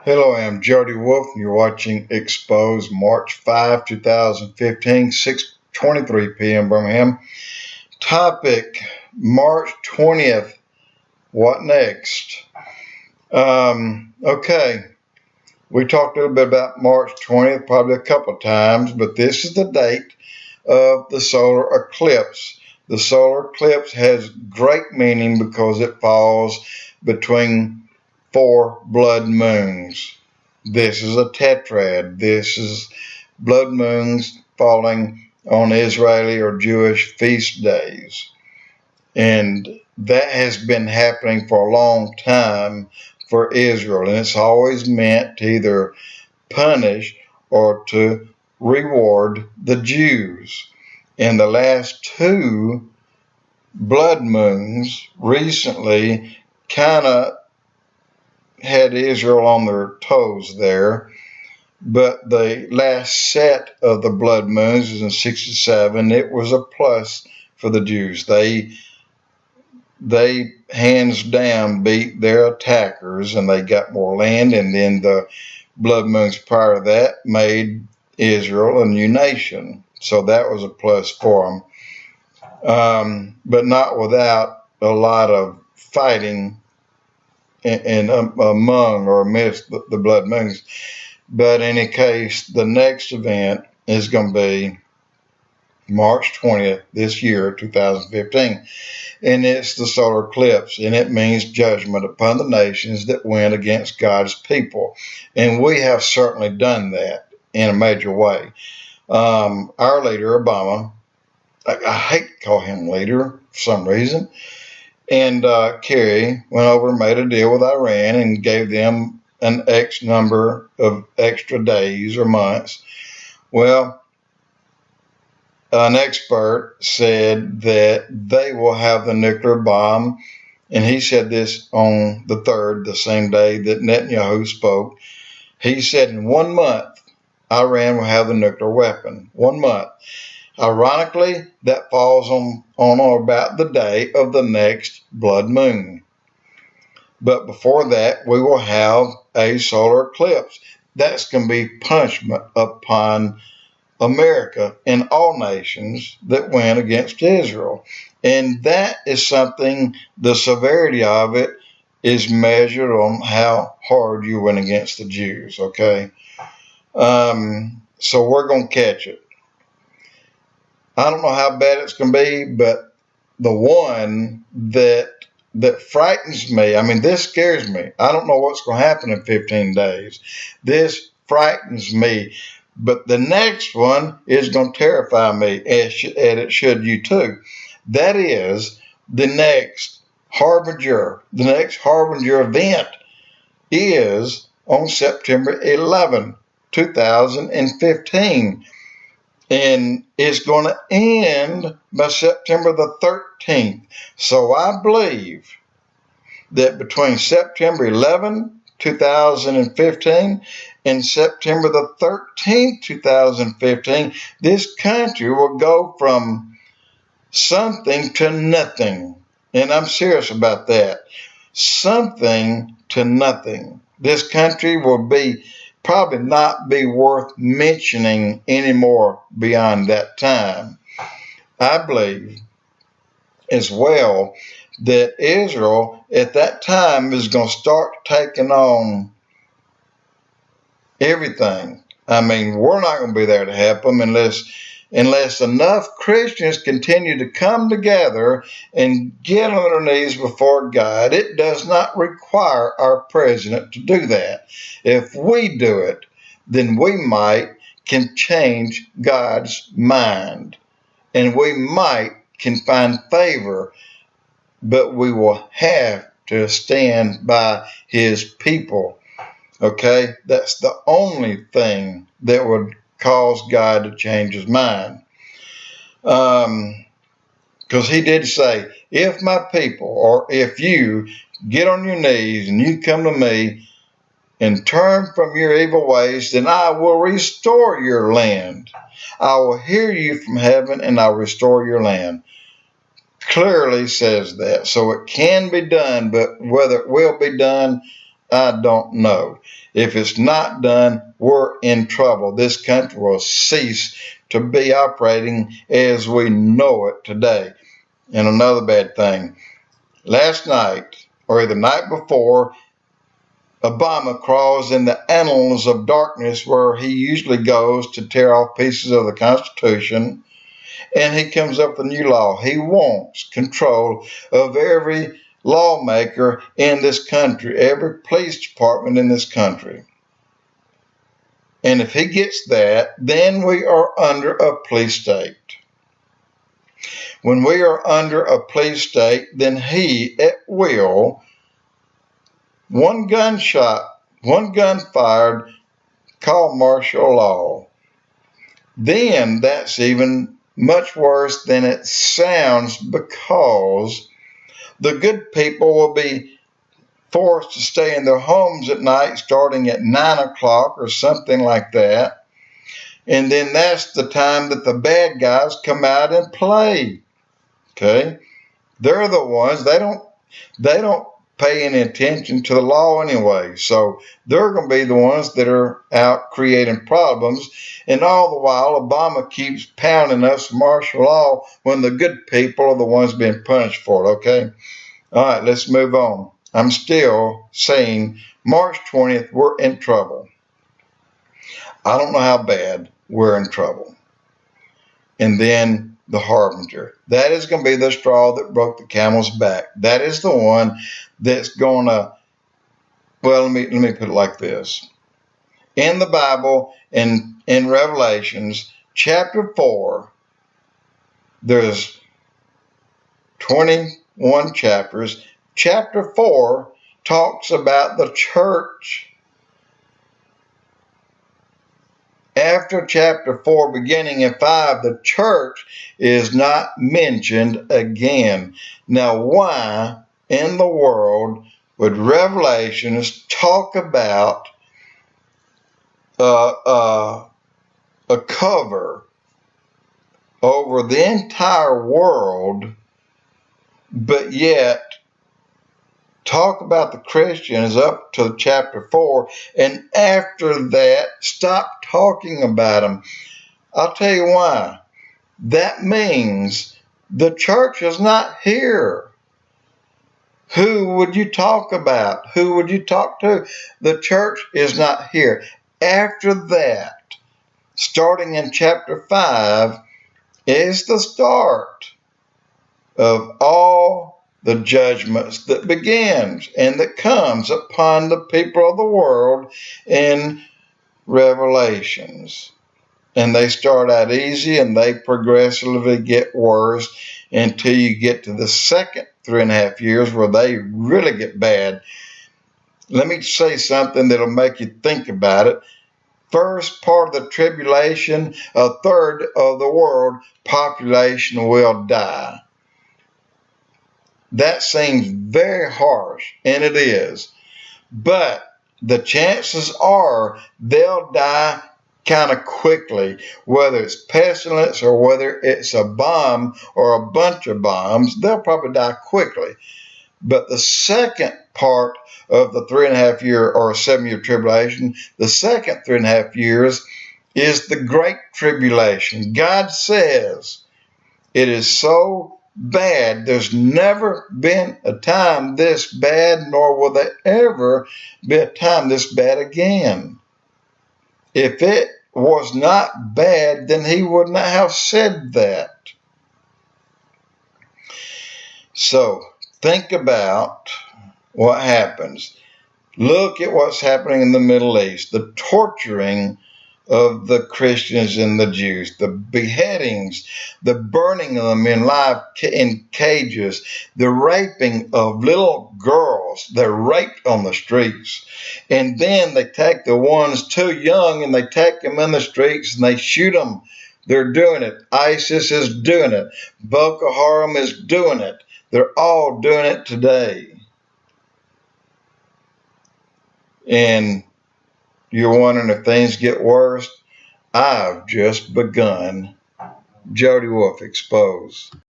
Hello, I'm Jody Wolf, and you're watching Expoz March 5, 2015, 6:23 p.m. Birmingham. Topic, March 20th. What next? Okay, we talked a little bit about March 20th probably a couple of times, but this is the date of the solar eclipse. The solar eclipse has great meaning because it falls between 4 blood moons. This is a tetrad. This is blood moons falling on Israeli or Jewish feast days. And that has been happening for a long time for Israel. And it's always meant to either punish or to reward the Jews. And the last 2 blood moons recently kind of had Israel on their toes there, but the last set of the blood moons was in 67. It was a plus for the Jews. They hands down beat their attackers, and they got more land, and then the blood moons prior to that made Israel a new nation. So that was a plus for them, but not without a lot of fighting and among or amidst the blood moons. But in any case, the next event is going to be March 20th this year, 2015. And it's the solar eclipse, and it means judgment upon the nations that went against God's people. And we have certainly done that in a major way. Our leader, Obama, I hate to call him leader for some reason, and Kerry went over and made a deal with Iran and gave them an X number of extra days or months. Well, an expert said that they will have the nuclear bomb, and he said this on the 3rd, the same day that Netanyahu spoke. He said in 1 month, Iran will have the nuclear weapon. 1 month. Ironically, that falls on or about the day of the next blood moon. But before that, we will have a solar eclipse. That's going to be punishment upon America and all nations that went against Israel. And that is something, the severity of it is measured on how hard you went against the Jews, okay? So we're going to catch it. I don't know how bad it's going to be, but the one that frightens me, I mean, this scares me. I don't know what's going to happen in 15 days. This frightens me. But the next one is going to terrify me, and it should you too. That is the next Harbinger. The next Harbinger event is on September 11, 2015. And it's going to end by September the 13th. So I believe that between September 11, 2015 and September the 13th, 2015, this country will go from something to nothing. And I'm serious about that. Something to nothing. This country will probably not be worth mentioning anymore beyond that time. I believe as well that Israel at that time is going to start taking on everything. I mean, we're not going to be there to help them unless enough Christians continue to come together and get on their knees before God. It does not require our president to do that. If we do it, then we can change God's mind, and we can find favor, but we will have to stand by his people. Okay? That's the only thing that would cause God to change his mind. Because he did say, if my people, or if you get on your knees and you come to me and turn from your evil ways, then I will restore your land. I will hear you from heaven, and I'll restore your land. Clearly says that. So it can be done, but whether it will be done, I don't know. If it's not done, we're in trouble. This country will cease to be operating as we know it today. And another bad thing, last night or the night before, Obama crawls in the annals of darkness where he usually goes to tear off pieces of the Constitution, and he comes up with a new law. He wants control of every lawmaker in this country, every police department in this country. And if he gets that, then we are under a police state. When we are under a police state, then he, at will, one gunshot, one gun fired, call martial law. Then that's even much worse than it sounds, because the good people will be forced to stay in their homes at night starting at 9 o'clock or something like that. And then that's the time that the bad guys come out and play. Okay? They're the ones, they don't pay any attention to the law anyway. So they're going to be the ones that are out creating problems. And all the while, Obama keeps pounding us martial law when the good people are the ones being punished for it. Okay? All right, let's move on. I'm still saying March 20th, we're in trouble. I don't know how bad we're in trouble. And then the Harbinger. That is going to be the straw that broke the camel's back. That is the one that's going to, well, let me put it like this. In the Bible, in Revelations, chapter 4, there's 21 chapters. Chapter 4 talks about the church. After chapter 4, beginning in 5, the church is not mentioned again. Now, why in the world would Revelations talk about a cover over the entire world, but yet talk about the Christians up to chapter 4, and after that, stop talking about them? I'll tell you why. That means the church is not here. Who would you talk about? Who would you talk to? The church is not here. After that, starting in chapter 5, is the start of all the judgments that begins and that comes upon the people of the world in Revelations. And they start out easy and they progressively get worse until you get to the second 3.5 years where they really get bad. Let me say something that'll make you think about it. First part of the tribulation, a third of the world population will die. That seems very harsh, and it is. But the chances are they'll die kind of quickly, whether it's pestilence or whether it's a bomb or a bunch of bombs, they'll probably die quickly. But the second part of the 3.5 year or 7 year tribulation, the second 3.5 years is the Great Tribulation. God says it is so bad. There's never been a time this bad, nor will there ever be a time this bad again. If it was not bad, then he would not have said that. So think about what happens. Look at what's happening in the Middle East, the torturing of the Christians and the Jews, the beheadings, the burning of them in cages, the raping of little girls. They're raped on the streets. And then they take the ones too young and they take them in the streets and they shoot them. They're doing it. ISIS is doing it. Boko Haram is doing it. They're all doing it today. And you're wondering if things get worse? I've just begun. Jody Wolf, Expoz.